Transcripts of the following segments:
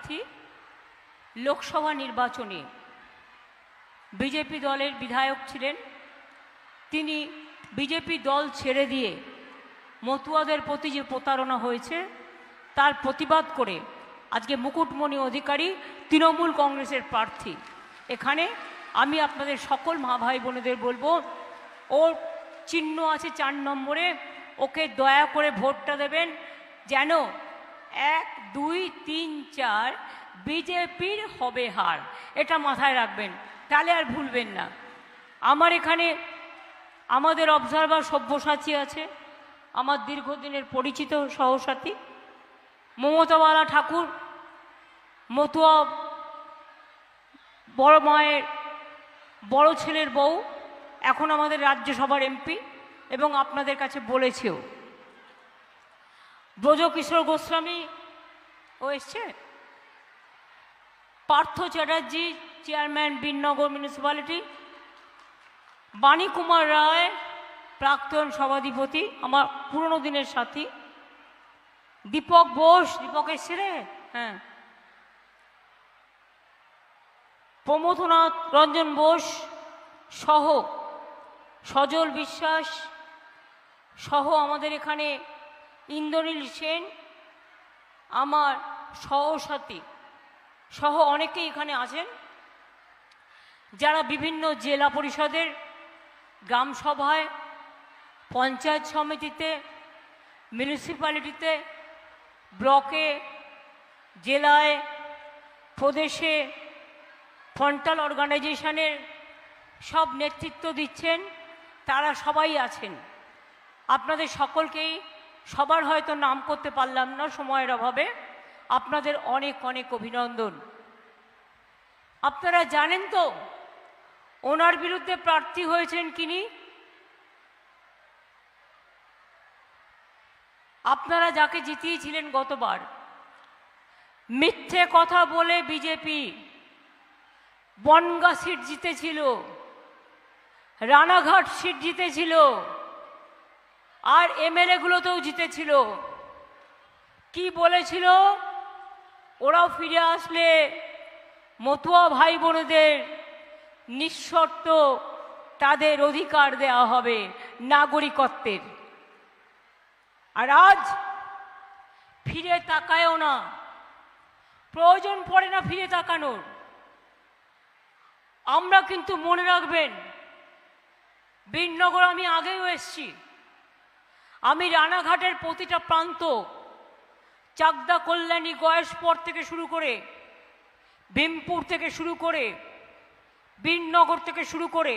প্রার্থী লোকসভা নির্বাচনে বিজেপি দলের বিধায়ক ছিলেন। তিনি বিজেপি দল ছেড়ে দিয়ে মতুয়াদের প্রতি যে প্রতারণা হয়েছে তার প্রতিবাদ করে আজকে মুকুটমণি অধিকারী তৃণমূল কংগ্রেসের প্রার্থী। এখানে আমি আপনাদের সকল মা ভাই বোনেদের বলবো, ওর চিহ্ন আছে 4 নম্বরে, ওকে দয়া করে ভোটটা দেবেন, যেন 1, 2, 3, 4 বিজেপির হবে হার। এটা মাথায় রাখবেন, তাহলে আর ভুলবেন না। আমার এখানে আমাদের অবজারভার সব্যসাচী আছে, আমার দীর্ঘদিনের পরিচিত সহসাথী মমতাবালা ঠাকুর, মতুয়া বড় মায়ের বড় ছেলের বউ, এখন আমাদের রাজ্যসভার এমপি এবং আপনাদের কাছে বলেছেও। ব্রজকিশোর গোস্বামী ও এসছে, পার্থ চ্যাটার্জি চেয়ারম্যান বিননগর মিউনিসিপ্যালিটি, বাণী কুমার রায় প্রাক্তন সভাধিপতি, আমার পুরনো দিনের সাথী, দীপক বোস, দীপক এসছে রে, হ্যাঁ, প্রমথনাথ রঞ্জন বোস সহ, সজল বিশ্বাস সহ, আমাদের এখানে ইন্দ্রনীল সেন আমার সহসাথী সহ অনেকেই এখানে আছেন, যারা বিভিন্ন জেলা পরিষদের, গ্রাম সভায়, পঞ্চায়েত সমিতিতে, মিউনিসিপ্যালিটিতে, ব্লকে, জেলায়, প্রদেশে, ফ্রন্টাল অর্গানাইজেশনের সব নেতৃত্ব দিচ্ছেন, তারা সবাই আছেন। আপনাদের সকলকেই, সবার হয়তো নাম করতে পারলাম না সময়ের অভাবে, আপনাদের অনেক অনেক অভিনন্দন। আপনারা জানেন তো ওনার বিরুদ্ধে প্রার্থী হয়েছেন কিনি? আপনারা যাকে জিতিয়েছিলেন গতবার, মিথ্যে কথা বলে বিজেপি বনগাঁ সিট জিতেছিল, রানাঘাট সিট জিতেছিল, আর এমএলএগুলোতেও জিতেছিল। কি বলেছিল? ওরাও ফিরে আসলে মতুয়া ভাই বোনেদের নিঃশর্ত তাদের অধিকার দেওয়া হবে নাগরিকত্বের। আর আজ ফিরে তাকায়ও না, প্রয়োজন পড়ে না ফিরে তাকানোর। আমরা কিন্তু মনে রাখবেন, বীরনগর আমি আগেও এসছি, আমি রানাঘাটের প্রতিটা প্রান্ত, চাকদা, কল্যাণী, গয়েশপুর থেকে শুরু করে, ভীমপুর থেকে শুরু করে, বীরনগর থেকে শুরু করে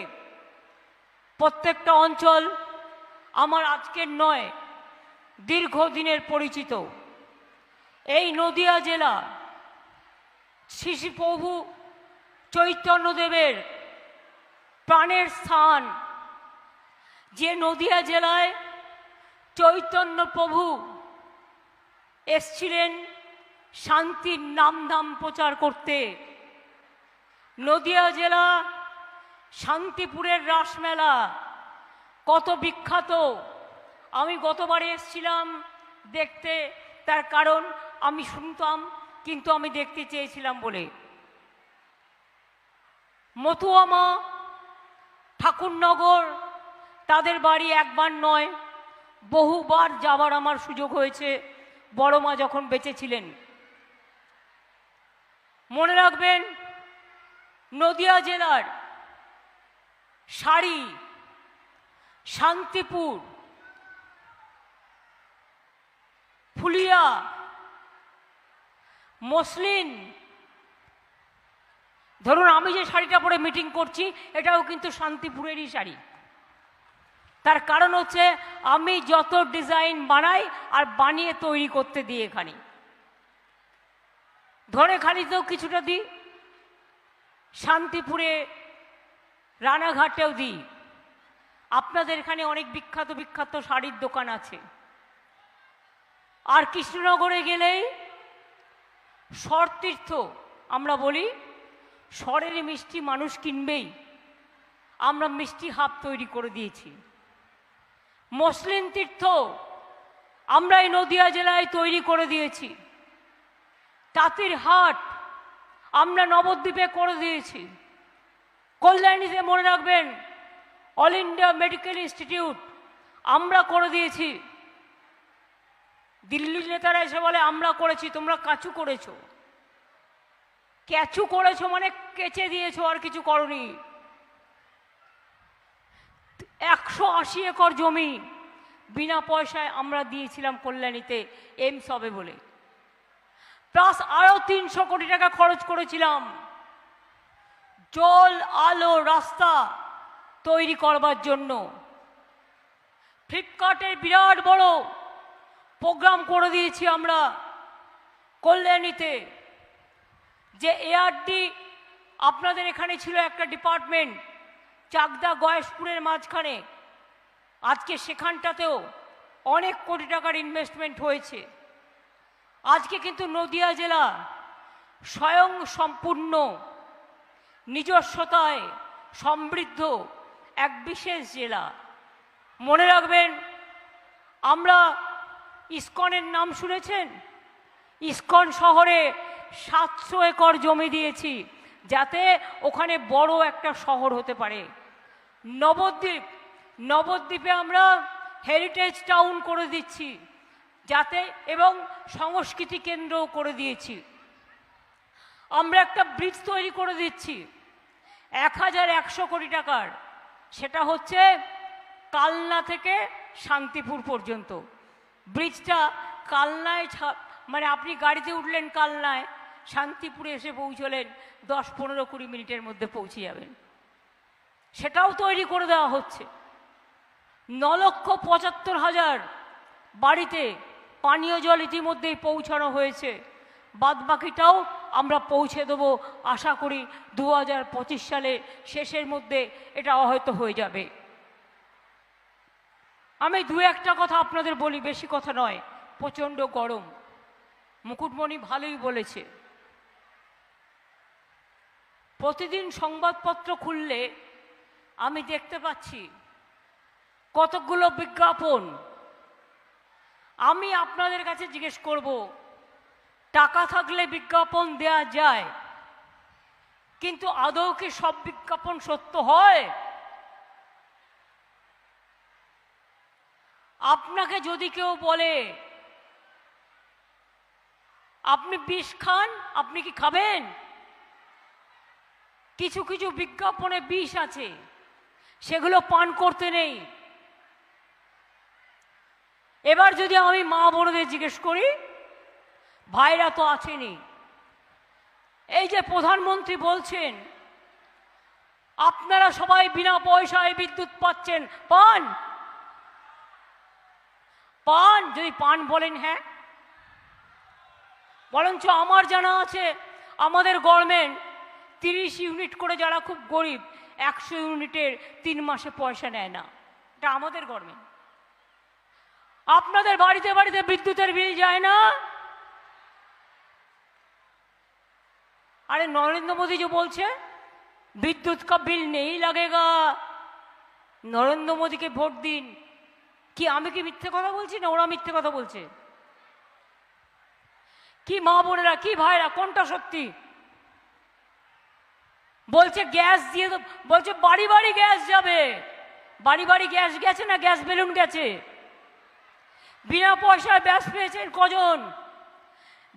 প্রত্যেকটা অঞ্চল আমার আজকের নয়, দীর্ঘদিনের পরিচিত। এই নদিয়া জেলা শ্রী প্রভু চৈতন্যদেবের প্রাণের স্থান। যে নদিয়া জেলায় চৈতন্য প্রভু এসছিলেন শান্তির নামধাম প্রচার করতে, নদিয়া জেলা শান্তিপুরের রাসমেলা কত বিখ্যাত। আমি গতবারে এসছিলাম দেখতে, তার কারণ আমি শুনতাম কিন্তু আমি দেখতে চেয়েছিলাম বলে। মতুয়া মা ঠাকুরনগর, তাদের বাড়ি একবার নয় বহুবার যাবার আমার সুযোগ হয়েছে, বড় মা যখন বেঁচে ছিলেন। মনে রাখবেন, নদিয়া জেলার শাড়ি, শান্তিপুর, ফুলিয়া, মসলিন, ধরুন আমি যে শাড়িটা পরে মিটিং করছি এটাও কিন্তু শান্তিপুরেরই শাড়ি। তার কারণ হচ্ছে আমি যত ডিজাইন বানাই আর বানিয়ে তৈরি করতে দিই এখানে, ধনেখালিতেও কিছুটা দিই, শান্তিপুরে, রানাঘাটেও দিই। আপনাদের এখানে অনেক বিখ্যাত বিখ্যাত শাড়ির দোকান আছে। আর কৃষ্ণনগরে গেলেই স্বরতীর্থ, আমরা বলি স্বরের মিষ্টি মানুষ কিনবেই, আমরা মিষ্টি হাব তৈরি করে দিয়েছি। মসলিন তীর্থ আমরা এই নদিয়া জেলায় তৈরি করে দিয়েছি। তাঁতির হাট আমরা নবদ্বীপে করে দিয়েছি। কল্যাণীতে মনে রাখবেন অল ইন্ডিয়া মেডিকেল ইনস্টিটিউট আমরা করে দিয়েছি। দিল্লির নেতারা এসে বলে আমরা করেছি, তোমরা কাচু করেছো। ক্যাচু করেছো মানে কেচে দিয়েছো, আর কিছু করনি। 180 একর জমি বিনা পয়সায় আমরা দিয়েছিলাম কল্যাণীতে এইমস হবে বলে, প্লাস আরো 300 কোটি টাকা খরচ করেছিলাম জল আলো রাস্তা তৈরি করবার জন্য। ফ্লিপকার্টের বিরাট বড় প্রোগ্রাম করে দিয়েছি আমরা কল্যাণীতে, যে এআরডি আপনাদের এখানে ছিল একটা ডিপার্টমেন্ট চাকদা গয়েশপুরের মাঝখানে, আজকে সেখানটাতেও অনেক কোটি টাকার ইনভেস্টমেন্ট হয়েছে। আজকে কিন্তু নদিয়া জেলা স্বয়ং সম্পূর্ণ নিজস্বতায় সমৃদ্ধ এক বিশেষ জেলা। মনে রাখবেন, আমরা ইসকনের নাম শুনেছেন? ইসকন শহরে 700 একর জমি দিয়েছি যাতে ওখানে বড় একটা শহর হতে পারে। নবদ্বীপে আমরা হেরিটেজ টাউন করে দিচ্ছি যাতে, এবং সংস্কৃতি কেন্দ্রও করে দিয়েছি। আমরা একটা ব্রিজ তৈরি করে দিচ্ছি 1100 কোটি টাকার, সেটা হচ্ছে কালনা থেকে শান্তিপুর পর্যন্ত। ব্রিজটা কালনায়, মানে আপনি গাড়িতে উঠলেন কালনায়, শান্তিপুরে এসে পৌঁছলেন 10-15-20 মিনিটের মধ্যে পৌঁছে যাবেন। সেটাও তৈরি করে দেওয়া হচ্ছে। 9,75,000 বাড়িতে পানীয় জল ইতিমধ্যেই পৌঁছানো হয়েছে, বাদবাকিটাও আমরা পৌঁছে দেবো আশা করি 2025 সালে শেষের মধ্যে এটা হয়তো হয়ে যাবে। আমি 2-1টা কথা আপনাদের বলি, বেশি কথা নয়। প্রচণ্ড গরম, মুকুটমণি ভালোই বলেছে। প্রতিদিন সংবাদপত্র খুললে আমি দেখতে পাচ্ছি কতগুলো বিজ্ঞাপন। আমি আপনাদের কাছে জিজ্ঞেস করব, টাকা থাকলে বিজ্ঞাপন দেয়া যায়, কিন্তু আদৌ কি সব বিজ্ঞাপন সত্য হয়? আপনাকে যদি কেউ বলে আপনি বিষ খান, আপনি কি খাবেন? কিছু কিছু বিজ্ঞাপনে বিষ আছে, সেগুলো পান করতে নেই। এবার যদি আমি মা বোনদের জিজ্ঞেস করি, ভাইরা তো আছেনই, এই যে প্রধানমন্ত্রী বলছেন আপনারা সবাই বিনা পয়সায় বিদ্যুৎ পাচ্ছেন, পান? পান? যদি পান বলেন হ্যাঁ, বরঞ্চ আমার জানা আছে আমাদের গভর্নমেন্ট 30 ইউনিট করে, যারা খুব গরিব 100 ইউনিটের 3 মাসে পয়সা নেয় না। এটা আমাদের গভর্নমেন্ট। আপনাদের বাড়িতে বাড়িতে বিদ্যুতের বিল যায় না? अरे नरेंद्र मोदी जो बोलছে विद्युत का बिल नहीं लगेगा, नरेंद्र मोदी के ভোট দিন। কি আমি কি মিথ্যে কথা বলছি না ওরা মিথ্যে কথা বলছে? কি মা বোনেরা, কি ভাইরা, কোনটা সত্যি? বলছে গ্যাস দিয়ে, বলছে বাড়ি বাড়ি গ্যাস যাবে। বাড়ি বাড়ি গ্যাস গেছে না গ্যাস বেলুন গেছে? বিনা পয়সায় গ্যাস পেয়েছেন কজন?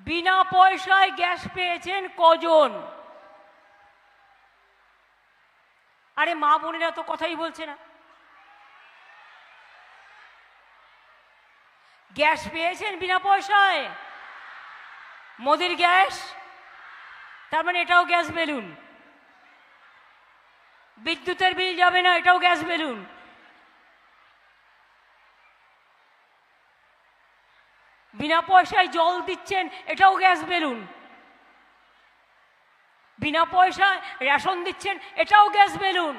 বিনা পয়সায় গ্যাস পেয়েছেন কজন? আরে মা বোনেরা তো কথাই বলছে না। গ্যাস পেয়েছেন বিনা পয়সায়, মোদির গ্যাস, তার মানে এটাও গ্যাস বেলুন। বিদ্যুতের বিল যাবে না, এটাও গ্যাস বেলুন। বিনা পয়সায় জল দিচ্ছেন, এটাও গ্যাস বেলুন। বিনা পয়সায় রেশন দিচ্ছেন, এটাও গ্যাস বেলুন।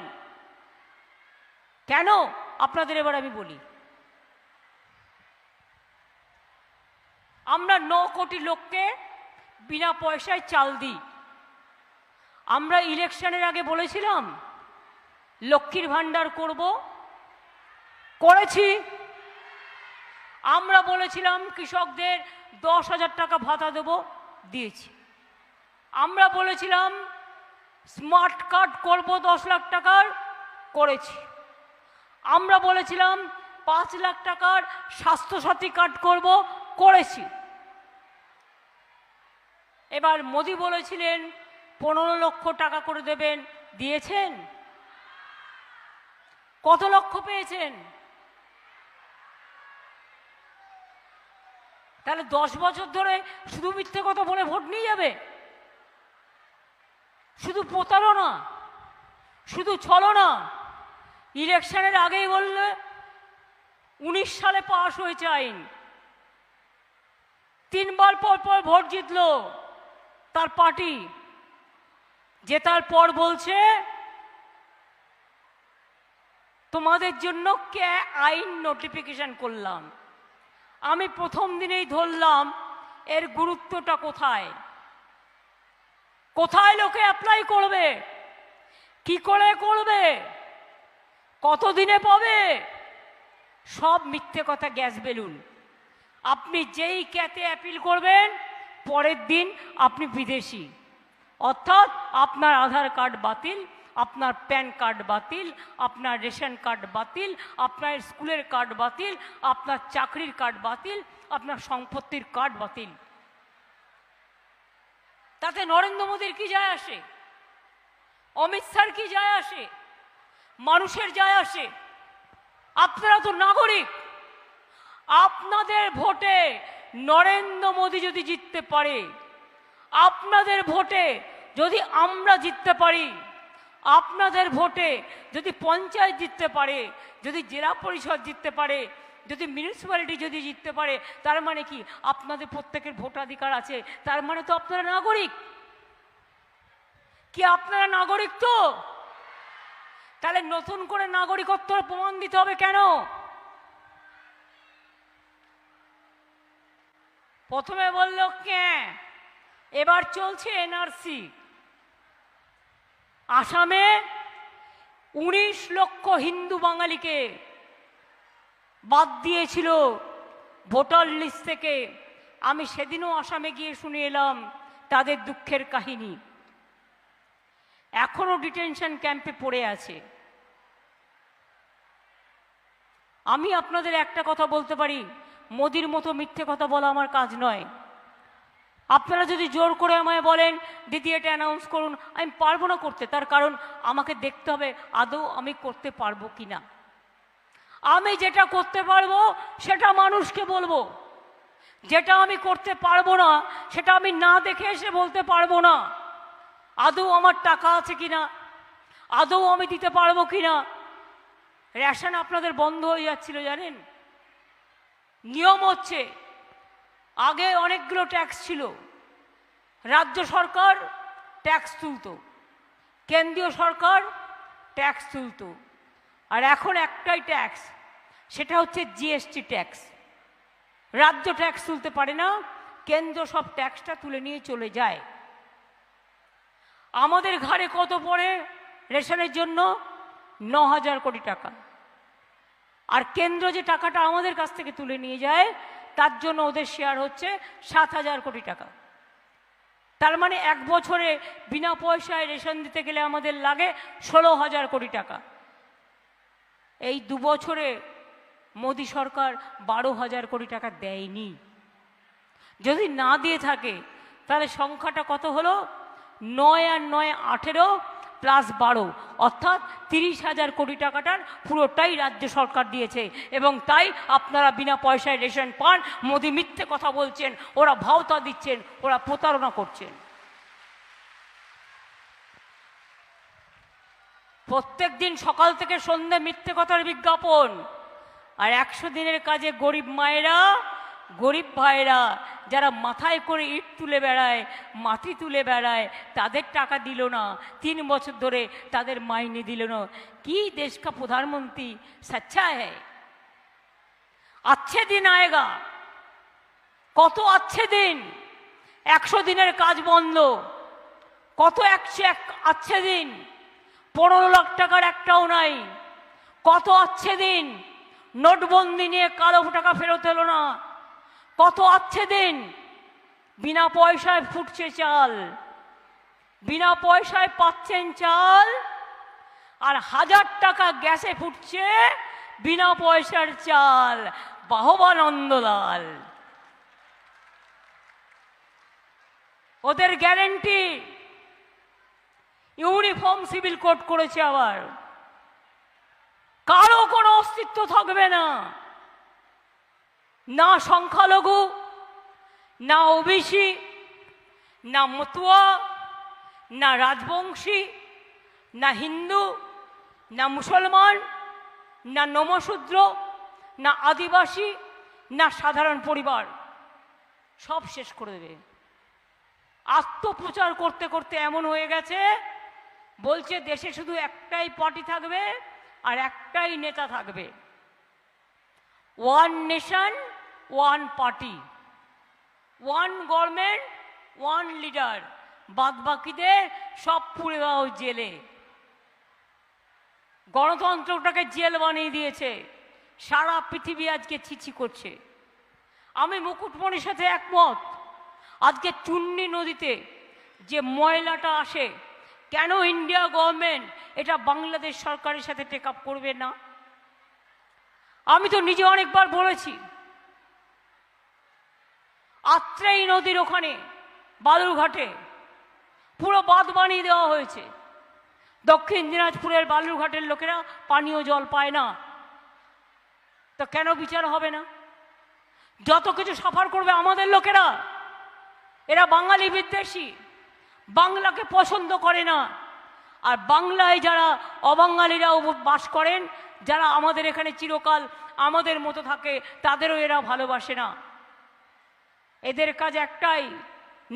কেন? আপনাদের এবার আমি বলি। আমরা 9 কোটি লোককে বিনা পয়সায় চাল দিই। আমরা ইলেকশনের আগে বলেছিলাম লক্ষ্মীর ভান্ডার করব, করেছি। আমরা বলেছিলাম কৃষকদের 10,000 টাকা ভাতা দেব, দিয়েছি। আমরা বলেছিলাম স্মার্ট কার্ড করব 10 লাখ টাকার, করেছি। আমরা বলেছিলাম 5 লাখ টাকার স্বাস্থ্যসাথী কার্ড করব, করেছি। এবার মোদি বলেছিলেন 15 লক্ষ টাকা করে দেবেন, দিয়েছেন? কত লক্ষ পেয়েছেন? তাহলে 10 বছর ধরে শুধু মিথ্যে কথা বলে ভোট নিয়ে যাবে? শুধু প্রতারণা, শুধু ছলনা। ইলেকশনের আগেই বললে 19 সালে পাশ হয়েছে আইন, 3 বার পর পর ভোট জিতলো তার পার্টি, জেতার পর বলছে তোমাদের জন্য কে আইন নোটিফিকেশন করলাম। আমি প্রথম দিনেই ধরলাম এর গুরুত্বটা কোথায়, কোথায় লোকে অ্যাপ্লাই করবে, কি করে করবে, কতদিনে পাবে, সব মিথ্যে কথা, গ্যাস বেলুন। আপনি যেই ক্যাতে অ্যাপিল করবেন পরের দিন আপনি বিদেশি, অর্থাৎ আপনার আধার কার্ড বাতিল, আপনার প্যান কার্ড বাতিল, আপনার রেশন কার্ড বাতিল, আপনার স্কুলের কার্ড বাতিল, আপনার চাকরির কার্ড বাতিল, আপনার সম্পত্তির কার্ড বাতিল। তাতে নরেন্দ্র মোদীর কি যায় আসে? অমিত শাহর কি যায় আসে? মানুষের যায় আসে? আপনারা তো নাগরিক। আপনাদের ভোটে নরেন্দ্র মোদী যদি জিততে পারে, আপনাদের ভোটে যদি আমরা জিততে পারি, আপনাদের ভোটে যদি পঞ্চায়েত জিততে পারে, যদি জেলা পরিষদ জিততে পারে, যদি মিউনিসিপ্যালিটি যদি জিততে পারে, তার মানে কি আপনাদের প্রত্যেকের ভোটাধিকার আছে, তার মানে তো আপনারা নাগরিক। কি আপনারা নাগরিক তো? তাহলে নতুন করে নাগরিকত্ব প্রমাণ দিতে হবে কেন? প্রথমে বলল কে, এবার চলছে এনআরসি। আসামে 19 লক্ষ হিন্দু বাঙালিকে বাদ দিয়েছিল ভোটার লিস্ট থেকে। আমি সেদিনও আসামে গিয়ে শুনে এলাম তাদের দুঃখের কাহিনী। এখনো ডিটেনশন ক্যাম্পে পড়ে আছে। আমি আপনাদের একটা কথা বলতে পারি, মোদির মতো মিথ্যে কথা বলা আমার কাজ নয়। আপনারা যদি জোর করে আমায় বলেন দিদি এটা অ্যানাউন্স করুন, আমি পারবো না করতে। তার কারণ আমাকে দেখতে হবে আদৌ আমি করতে পারবো কিনা। আমি যেটা করতে পারবো সেটা মানুষকে বলবো, যেটা আমি করতে পারবো না সেটা আমি না দেখে এসে বলতে পারবো না। আদৌ আমার টাকা আছে কিনা, আদৌ আমি দিতে পারবো কিনা। রেশন আপনাদের বন্ধ হয়ে যাচ্ছিল জানেন। নিয়ম হচ্ছে আগে অনেকগুলো ট্যাক্স ছিল, রাজ্য সরকার ট্যাক্স তুলত, কেন্দ্রীয় সরকার ট্যাক্স তুলত, আর এখন একটাই ট্যাক্স, সেটা হচ্ছে জিএসটি ট্যাক্স। রাজ্য ট্যাক্স তুলতে পারে না, কেন্দ্র সব ট্যাক্সটা তুলে নিয়ে চলে যায়। আমাদের ঘাড়ে কত পড়ে রেশনের জন্য? 9,000 কোটি টাকা। আর কেন্দ্র যে টাকাটা আমাদের কাছ থেকে তুলে নিয়ে যায় তার জন্য ওদের শেয়ার হচ্ছে 7,000 কোটি টাকা। তার মানে এক বছরে বিনা পয়সায় রেশন দিতে গেলে আমাদের লাগে 16,000 কোটি টাকা। এই 2 বছরে মোদী সরকার 12,000 কোটি টাকা দেয়নি। যদি না দিয়ে থাকে তাহলে সংখ্যাটা কত হলো? 9 আর 9 18 প্লাস 12, অর্থাৎ 30,000 কোটি টাকাটার পুরোটাই রাজ্য সরকার দিয়েছে। এবং তাই আপনারা বিনা পয়সায় রেশন পান। মোদি মিথ্যে কথা বলছেন, ওরা ভাওতা দিচ্ছেন, ওরা প্রতারণা করছেন। প্রত্যেক দিন সকাল থেকে সন্ধ্যে মিথ্যে কথার বিজ্ঞাপন। আর 100 দিনের কাজে গরিব মায়েরা, গরিব ভাইরা যারা মাথায় করে ইট তুলে বেড়ায়, মাটি তুলে বেড়ায়, তাদের টাকা দিল না। 3 বছর ধরে তাদের মাইনে দিল না। কি দেশ কা প্রধানমন্ত্রী সচ্চা है? अच्छे दिन आएगा। কত अच्छे दिन? 100 দিনের কাজ বন্ধ। কত अच्छे दिन? 15 লাখ টাকার একটাও নাই। কত अच्छे दिन? নোটবন্দি নিয়ে কালো টাকা ফেরত এলো না। কত अच्छे दिन? বিনা পয়সায় ফুটছে চাল, বিনা পয়সায় পাচ্ছেন চাল, আর 1000 টাকা গ্যাসে ফুটছে বিনা পয়সার চাল। বাহবা নন্দলাল। ওদের গ্যারেন্টি ইউনিফর্ম সিভিল কোড করেছে, আবার কারো কোনো অস্তিত্ব থাকবে না, না সংখ্যালঘু, না ওবিসি, না মতুয়া, না রাজবংশী, না হিন্দু, না মুসলমান, না নমশূদ্র, না আদিবাসী, না সাধারণ পরিবার, সব শেষ করে দেবে। আত্মপ্রচার করতে করতে এমন হয়ে গেছে, বলছে দেশে শুধু একটাই পার্টি থাকবে আর একটাই নেতা থাকবে, one nation one party, one government one leader, বাদ বাকিদের সব পুড়ে দাও জেলে। গণতন্ত্রটাকে জেল বানিয়ে দিয়েছে, সারা পৃথিবী আজকে ছিছি করছে। আমি মুকুটমণির সাথে একমত। আজকে চুন্নি নদীতে যে ময়লাটা আসে, কেন ইন্ডিয়া গভর্নমেন্ট এটা বাংলাদেশ সরকারের সাথে টেক আপ করবে না? আমি তো নিজে অনেকবার বলেছি, আত্রেই নদীর ওখানে বালুরঘাটে পুরো বাঁধ বানিয়ে দেওয়া হয়েছে। দক্ষিণ দিনাজপুরের বালুরঘাটের লোকেরা পানীয় জল পায় না, তো কেন বিচার হবে না? যত কিছু সাফার করবে আমাদের লোকেরা। এরা বাঙালি বিদ্বেষী, বাংলাকে পছন্দ করে না। আর বাংলায় যারা অবাঙালিরাও বাস করেন, যারা আমাদের এখানে চিরকাল আমাদের মতো থাকে, তাদেরও এরা ভালোবাসে না। এদের কাজ একটাই,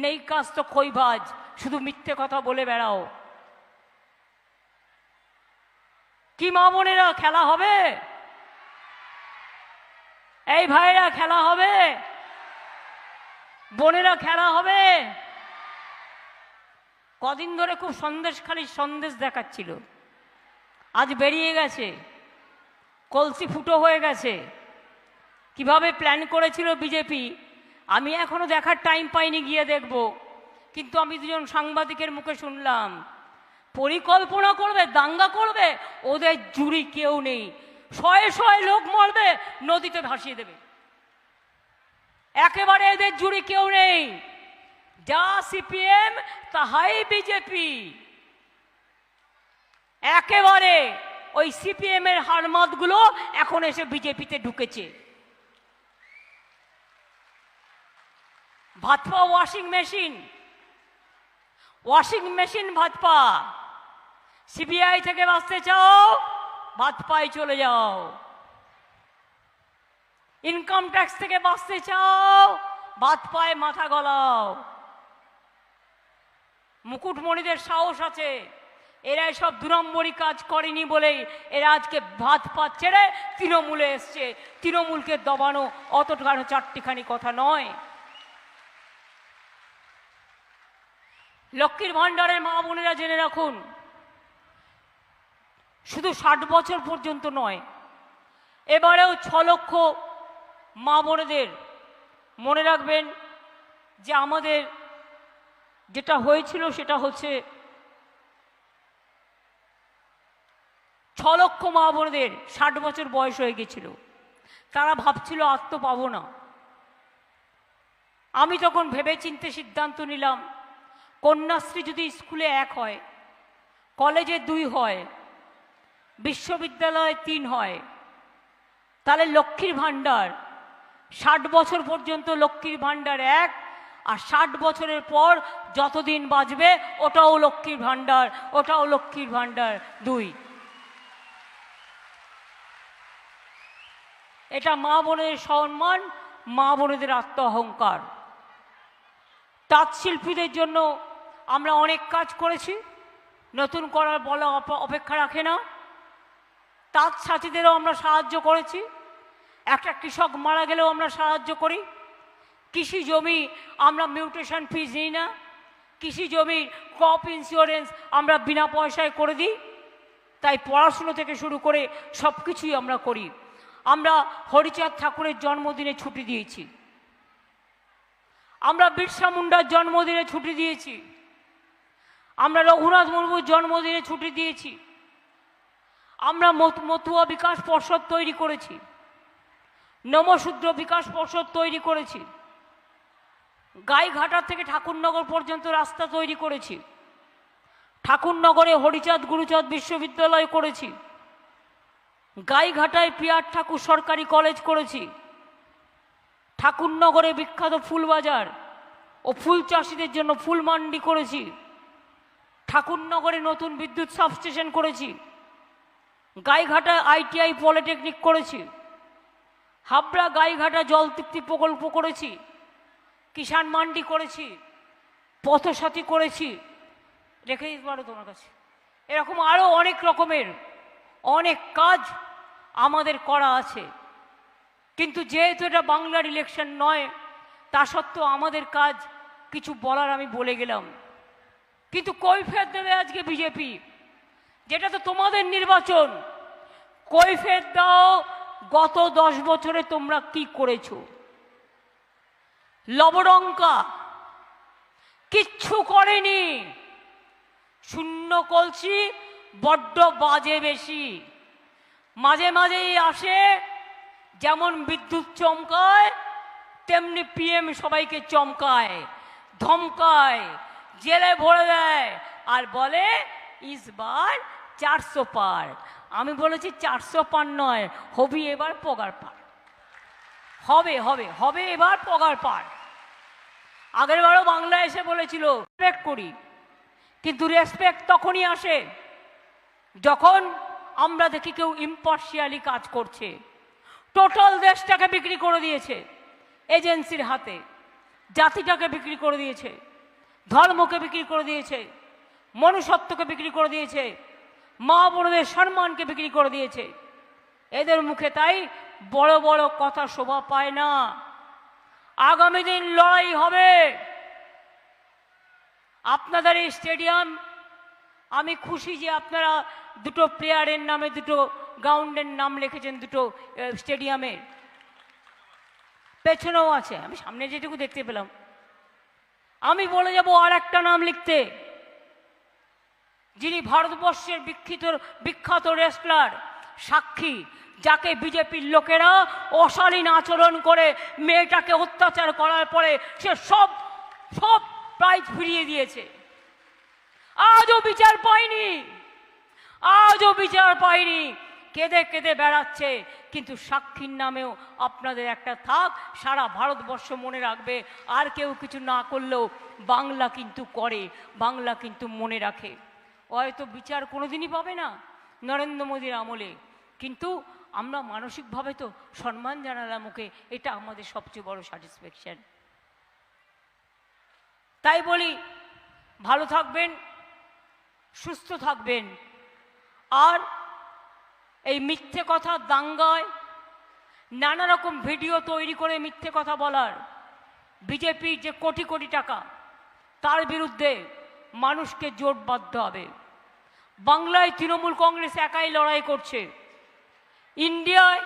নেই কাজ তো খইভাজ, শুধু মিথ্যে কথা বলে বেড়াও। কি মা বোনেরা, খেলা হবে? এই ভাইরা খেলা হবে? বোনেরা খেলা হবে? কদিন ধরে খুব সন্দেশখালী সন্দেশ দেখাচ্ছিল, আজ বেরিয়ে গেছে, কলসি ফুটো হয়ে গেছে। কিভাবে প্ল্যান করেছিল বিজেপি আমি এখনো দেখার টাইম পাইনি, গিয়ে দেখব। কিন্তু আমি দুজন সাংবাদিকের মুখে শুনলাম, পরিকল্পনা করবে, দাঙ্গা করবে, ওদের জুড়ি কেউ নেই, শয়ে শয়ে লোক মরবে, নদীতে ভাসিয়ে দেবে। একেবারে এদের জুড়ি কেউ নেই। যা সিপিএম তাহাই বিজেপি। একেবারে ওই সিপিএম এর হারমাতগুলো এখন এসে বিজেপিতে ঢুকেছে। Bhajpa washing machine, washing machine Bhajpa. CBI থেকে বাঁচতে চাও, ভাজপায় চলে যাও। ইনকাম ট্যাক্স থেকে বাঁচতে চাও, ভাজপায় মাথা গলাও। মুকুটমণিদের সাহস আছে, এরা সব দুরম্বরী কাজ করেনি বলেই এরা আজকে ভাজপা ছেড়ে তৃণমূলে এসছে। তৃণমূলকে দবানো অতটা চারটিখানি কথা নয়। লক্ষ্মীর ভাণ্ডারের মা বোনেরা জেনে রাখুন, শুধু 60 বছর পর্যন্ত নয়, এবারেও 6 লক্ষ মা বোনেদের। মনে রাখবেন যে আমাদের যেটা হয়েছিল সেটা হচ্ছে 6 লক্ষ মা বোনেদের 60 বছর বয়স হয়ে গেছিল, তারা ভাবছিল আর তো পাবো না। আমি তখন ভেবে চিন্তে সিদ্ধান্ত নিলাম, কন্যাশ্রী যদি স্কুলে 1 হয়, কলেজে 2 হয়, বিশ্ববিদ্যালয়ে 3 হয়, তাহলে লক্ষ্মীর ভাণ্ডার 60 বছর পর্যন্ত লক্ষ্মীর ভাণ্ডার 1, আর 60 বছরের পর যতদিন বাঁচবে ওটাও লক্ষ্মীর ভাণ্ডার, ওটাও লক্ষ্মীর ভাণ্ডার 2। এটা মা বোনের সম্মান, মা বোনেদের আত্ম অহংকার। তাঁত শিল্পীদের জন্য আমরা অনেক কাজ করেছি, নতুন করার বলা অপেক্ষা রাখে না। তাঁত সাথীদেরও আমরা সাহায্য করেছি। একটা কৃষক মারা গেলেও আমরা সাহায্য করি। কৃষি জমি আমরা মিউটেশন ফিজ নিই না, কৃষি জমির ক্রপ ইন্স্যুরেন্স আমরা বিনা পয়সায় করে দিই। তাই পড়াশুনো থেকে শুরু করে সব কিছুই আমরা করি। আমরা হরিচাঁদ ঠাকুরের জন্মদিনে ছুটি দিয়েছি। আমরা বিরসা মুন্ডার জন্মদিনে ছুটি দিয়েছি, আমরা রঘুনাথ মুর্মুর জন্মদিনে ছুটি দিয়েছি, আমরা মতুয়া বিকাশ পর্ষদ তৈরি করেছি, নমশূদ্র বিকাশ পর্ষদ তৈরি করেছি, গাইঘাটা থেকে ঠাকুরনগর পর্যন্ত রাস্তা তৈরি করেছি, ঠাকুরনগরে হরিচাঁদ গুরুচাঁদ বিশ্ববিদ্যালয় করেছি, গাইঘাটায় পিয়ার ঠাকুর সরকারি কলেজ করেছি, ঠাকুরনগরে বিখ্যাত ফুলবাজার ও ফুল চাষিদের জন্য ফুল মান্ডি করেছি, ঠাকুরনগরে নতুন বিদ্যুৎ সাবস্টেশন করেছি, গাইঘাটা ITI পলিটেকনিক করেছি, হাবড়া গাইঘাটা জল তৃপ্তি প্রকল্প করেছি, কিষাণ মান্ডি করেছি, পথসাথী করেছি, রেখে দিতে পারো তোমার কাছে। এরকম আরও অনেক রকমের অনেক কাজ আমাদের করা আছে। কিন্তু যেহেতু এটা বাংলার ইলেকশন নয়, তা সত্ত্বেও আমাদের কাজ কিছু বলার আমি বলে গেলাম। কিন্তু কৈফিয়ত দেবে আজকে বিজেপি, যেটা তো তোমাদের নির্বাচন। কৈফিয়ত দাও গত 10 বছরে তোমরা কি করেছো। লবডঙ্কা কিচ্ছু করেনি, শূন্য কলসি, বড্ড বাজে বেশি। মাঝে মাঝেই আসে, যেমন বিদ্যুৎ চমকায় তেমনি PM সবাইকে চমকায়, ধমকায়, জেলে ভরে দেয় আর বলে ইসবার 400 পার। আমি বলেছি 400 পার নয়, হবি এবার পগার পার, হবে হবে হবে এবার পগার পার। আগের বারও বাংলা এসে বলেছিল রেসপেক্ট করি, কিন্তু রেসপেক্ট তখনই আসে যখন আমরা দেখি কেউ ইম্পার্শিয়ালি কাজ করছে। টোটাল দেশটাকে বিক্রি করে দিয়েছে এজেন্সির হাতে, জাতিটাকে বিক্রি করে দিয়েছে, ধর্মকে বিক্রি করে দিয়েছে, মনুষ্যত্বকে বিক্রি করে দিয়েছে, মা বোনদের সম্মানকে বিক্রি করে দিয়েছে। এদের মুখে তাই বড় বড় কথা শোভা পায় না। আগামী দিন লড়াই হবে। আপনাদের এই স্টেডিয়াম, আমি খুশি যে আপনারা দুটো প্লেয়ারের নামে দুটো গ্রাউন্ডের নাম লিখেছেন, দুটো স্টেডিয়ামে, পেছনেও আছে, আমি সামনে যেটুকু দেখতে পেলাম। আমি বলে যাব আর একটা নাম লিখতে, যিনি ভারতবর্ষের বিখ্যাত রেসলার সাক্ষী, যাকে বিজেপির লোকেরা অশালীন আচরণ করে মেয়েটাকে অত্যাচার করার পরে সে সব প্রাইজ ফিরিয়ে দিয়েছে। আজও বিচার পায়নি, আজও বিচার পায়নি, কেঁদে কেঁদে বেড়াচ্ছে। কিন্তু সাক্ষীর নামেও আপনাদের একটা থাক, সারা ভারতবর্ষ মনে রাখবে। আর কেউ কিছু না করলেও বাংলা কিন্তু করে, বাংলা কিন্তু মনে রাখে। হয়তো বিচার কোনোদিনই পাবে না নরেন্দ্র মোদীর আমলে, কিন্তু আমরা মানসিকভাবে তো সম্মান জানালাম ওকে, এটা আমাদের সবচেয়ে বড় স্যাটিসফ্যাকশন। তাই বলি, ভালো থাকবেন, সুস্থ থাকবেন। আর এই মিথ্যে কথা, দাঙ্গায় নানা রকম ভিডিও তৈরি করে মিথ্যে কথা বলার, বিজেপির যে কোটি কোটি টাকা, তার বিরুদ্ধে মানুষকে জোট বাঁধতে হবে। বাংলায় তৃণমূল কংগ্রেস একাই লড়াই করছে। ইন্ডিয়ায়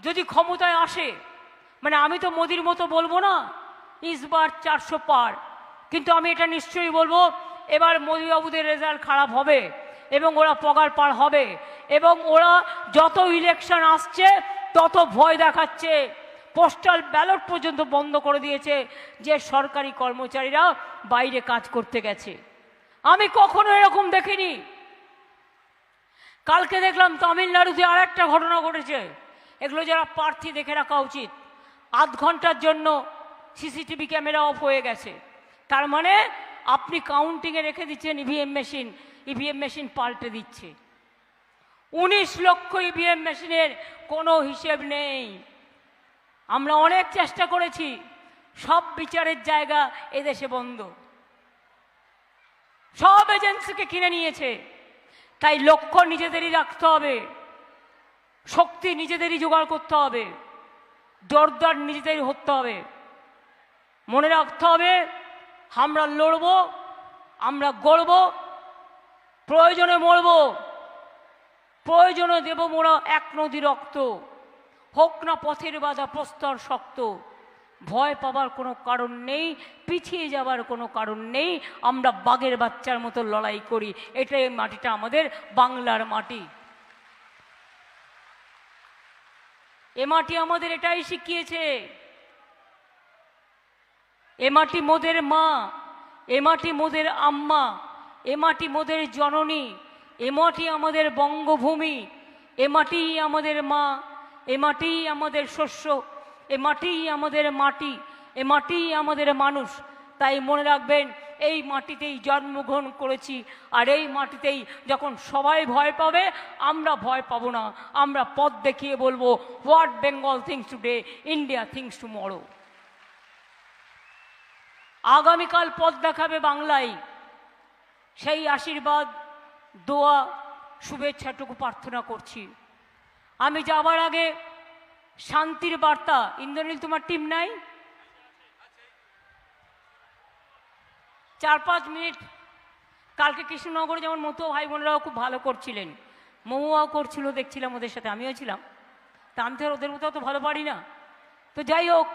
যদি ক্ষমতায় আসে, মানে আমি তো মোদির মতো বলবো না ইসবার 400 পার, কিন্তু আমি এটা নিশ্চয়ই বলবো এবার মোদিবাবুদের রেজাল্ট খারাপ হবে এবং ওরা পগার পার হবে। এবং ওরা যত ইলেকশন আসছে তত ভয় দেখাচ্ছে, পোস্টাল ব্যালট পর্যন্ত বন্ধ করে দিয়েছে যে সরকারি কর্মচারীরা বাইরে কাজ করতে গেছে। আমি কখনো এরকম দেখিনি। কালকে দেখলাম তামিলনাড়ুতে আর একটা ঘটনা ঘটেছে। এগুলো যারা প্রার্থী দেখে রাখা উচিত। আধ ঘন্টার জন্য সিসিটিভি ক্যামেরা অফ হয়ে গেছে, তার মানে আপনি কাউন্টিংয়ে রেখে দিচ্ছেন ইভিএম মেশিন পাল্টে দিচ্ছে। 19 লক্ষ ইভিএম মেশিনের কোনো হিসেব নেই। আমরা অনেক চেষ্টা করেছি, সব বিচারের জায়গা এদেশে বন্ধ, সব এজেন্সিকে কিনে নিয়েছে। তাই লক্ষ্য নিজেদেরই রাখতে হবে, শক্তি নিজেদেরই জোগাড় করতে হবে, জোরদার নিজেদেরই হতে হবে। মনে রাখতে হবে, আমরা লড়ব, আমরা গড়ব, প্রয়োজনে মরব, প্রয়োজনে দেব মোরা 1 নদী রক্ত। হোক না পথের বাধা প্রস্তর শক্ত, ভয় পাবার কোনো কারণ নেই, পিছিয়ে যাবার কোনো কারণ নেই। আমরা বাঘের বাচ্চার মতো লড়াই করি। এটাই মাটিটা আমাদের বাংলার মাটি। এ মাটি আমাদের এটাই শিখিয়েছে। এ মাটি মোদের মা, এ মাটি মোদের আম্মা, এ মাটি মোদের জননী, এ মাটি আমাদের বঙ্গভূমি, এ মাটিই আমাদের মা, এ মাটিই আমাদের শস্য, এ মাটিই আমাদের মাটি, এ মাটিই আমাদের মানুষ। তাই মনে রাখবেন, এই মাটিতেই জন্মগ্রহণ করেছি, আর এই মাটিতেই যখন সবাই ভয় পাবে, আমরা ভয় পাবো না। আমরা পথ দেখিয়ে বলবো, what Bengal things today, India things tomorrow. আগামীকাল পথ দেখাবে বাংলায়। সেই আশীর্বাদ, দোয়া, শুভেচ্ছাটুকু প্রার্থনা করছি। আমি যাবার আগে শান্তির বার্তা। ইন্দ্রনীল, তোমার টিম নাই? 4-5 মিনিট। কালকে কৃষ্ণনগরে যেমন মতো ভাই বোনেরাও খুব ভালো করছিলেন, মহুয়াও করছিল, দেখছিলাম ওদের সাথে, আমিও ছিলাম। তা আমি তো ওদের মতো তো ভালো পারি না। তো যাই হোক,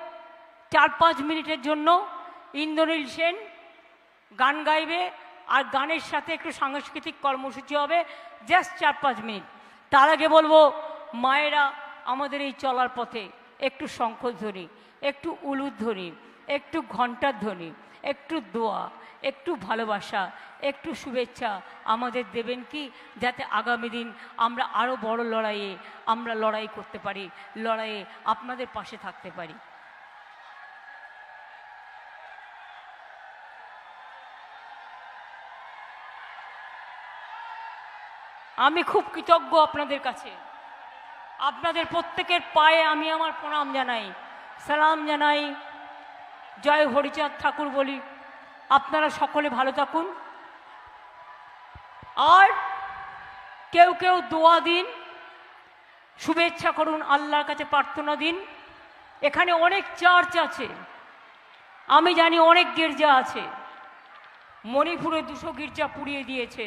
4-5 মিনিটের জন্য ইন্দ্রনীল সেন গান গাইবে, আর গানের সাথে একটু সাংস্কৃতিক কর্মসূচি হবে, জাস্ট 4-5 মিনিট। তার আগে বলবো, মায়েরা আমাদের এই চলার পথে একটু শঙ্খধ্বনি, একটু উলুধ্বনি, একটু ঘণ্টার ধ্বনি, একটু দোয়া, একটু ভালোবাসা, একটু শুভেচ্ছা আমাদের দেবেন কি, যাতে আগামী দিন আমরা আরও বড় লড়াইয়ে আমরা লড়াই করতে পারি, লড়াইয়ে আপনাদের পাশে থাকতে পারি। আমি খুব কৃতজ্ঞ আপনাদের কাছে। আপনাদের প্রত্যেকের পায়ে আমি আমার প্রণাম জানাই, সালাম জানাই, জয় হরিচাঁদ ঠাকুর বলি। আপনারা সকলে ভালো থাকুন। আর কেউ কেউ দোয়া দিন, শুভেচ্ছা করুন, আল্লাহর কাছে প্রার্থনা দিন। এখানে অনেক চার্চ আছে, আমি জানি অনেক গির্জা আছে। মণিপুরে 200 গির্জা পুড়িয়ে দিয়েছে।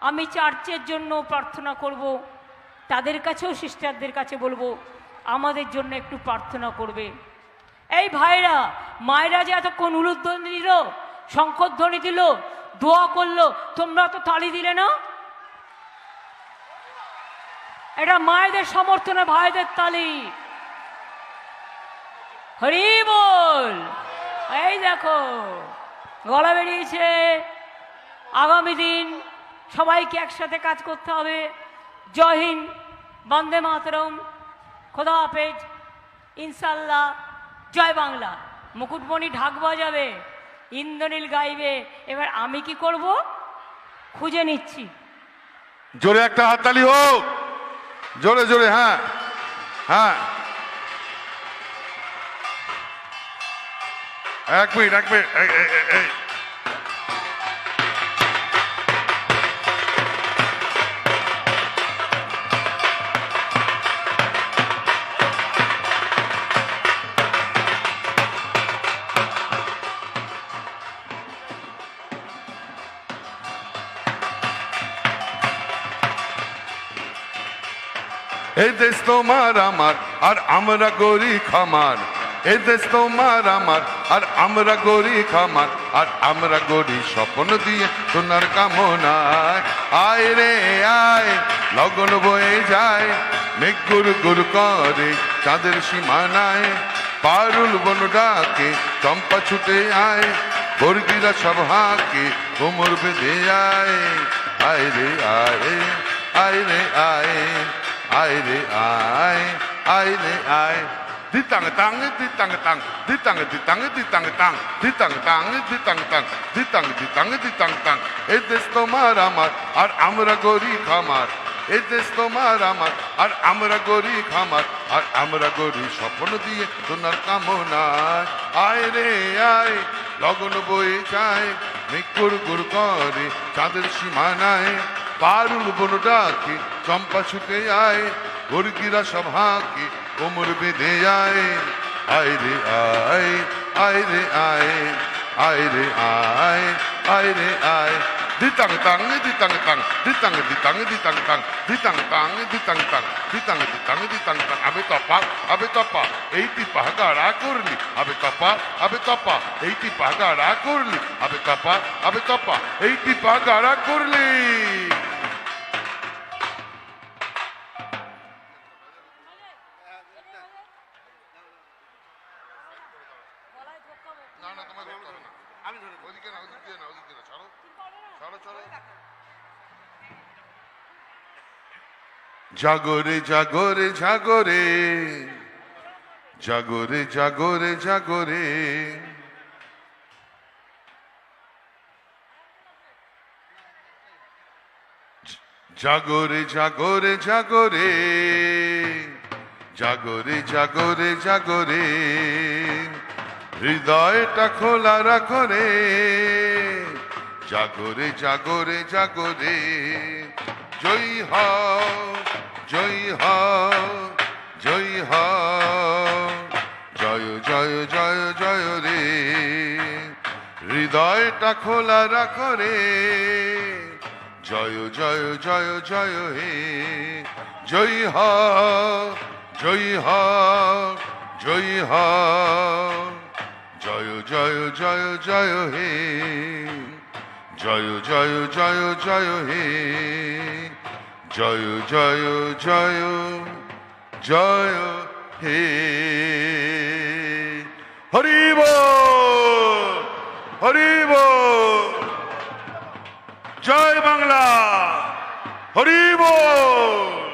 আমি চার্চের জন্য প্রার্থনা করব, তাদের কাছেও সিস্টারদের কাছে বলবো আমাদের জন্য একটু প্রার্থনা করবে। এই ভাইরা মায়েরা যে এতক্ষণ উলুধ্বনি দিল, শঙ্খধ্বনি দিল, দোয়া করলো, তোমরা তো তালি দিলে না? এটা মায়েদের সমর্থনে ভাইদের তালি। হরি বল। এই দেখো গলা বেরিয়েছে। আগামী দিন সবাইকে একসাথে কাজ করতে হবে। জয় হিন্দ, বন্দে মাতরম, খোদা হাফেজ, ইনশাল্লাহ, জয় বাংলা। মুকুটমণি ঢাক বাজাবে, ইন্দ্রনীল গাইবে। এবার আমি কি করব খুঁজে নিচ্ছি। জোরে একটা হাততালি হোক, জোরে জোরে। হ্যাঁ হ্যাঁ, 1 মিনিট 1 মিনিট। এই দেশ তোমার আমার, আর আমরা গরি খামার। এই দেশ তোমার আমার, আর আমরা গরি খামার, আর আমরা গরি স্বপ্ন দিয়ে সোনার কামনায়। আয় রে আয়, লগন বয়ে যায়, মেঘ গুর গুর করে চাঁদের সীমানায়। পারুল বন ডাকে চম্পা ছুটে আয়, বর্গিরা সব হাঁকে কোমর বেঁধে আয়। আয় রে আয়, আয় রে আয়, আয় রে আয়, আয় রে আয়। দিতাং তাং দিতাং তাং, দিতাং দিতাং দিতাং তাং, দিতাং তাং দিতাং তাং, দিতাং দিতাং দিতাং তাং। এই দেশ তোমার আমার, আর আমরা গরি খামার। এই দেশ তোমার আমার, আর আমরা গরি খামার, আর আমরা গরি স্বপ্ন দিয়ে সোনার কামনায়। আয় রে আয়, লগন বয়ে যায়, মেঘ গুর গুর করে চাঁদের সীমানায়। পারুল বন ডাকে চম্পা ছুটে আয়, বর্গিরা সব হাঁকে কোমর বেঁধে আয়। আয় রে আয়, আয় রে আয়, আয় রে আয়, আয় রে আয়। ditang tang ditang tang ditang ditang ditang tang ditang tang ditang tang ditang ditang ditang tang abe tapa এইটি পাহাগাড়া করলি আবে তপা এইটি পাহাগাড়া করলি আবে তপা এইটি পাহাগাড়া করলি না না তোমার ধরতে হবে না আমি ধরে ওদিকে না ওদিক দিয়ে না ছাড়ো ছাড়ো ছাড়ো জাগরে জাগরে জাগরে জাগরে জাগরে জাগরে জাগরে জাগরে জাগরে জাগরে জাগরে জাগরে হৃদয়টা খোলা রাখো রে জাগরে জাগরে জাগরে জয় হও জয় হও জয় হও জয় জয় জয় জয় রে হৃদয়টা খোলা রাখো রে জয় জয় জয় জয় হে জয় হও জয় হও জয় হও জয় জয় জয় জয় হে জয় জয় জয় জয় হে জয় জয় জয় জয় হে হরি বল হরি বল জয় বাংলা হরি বল।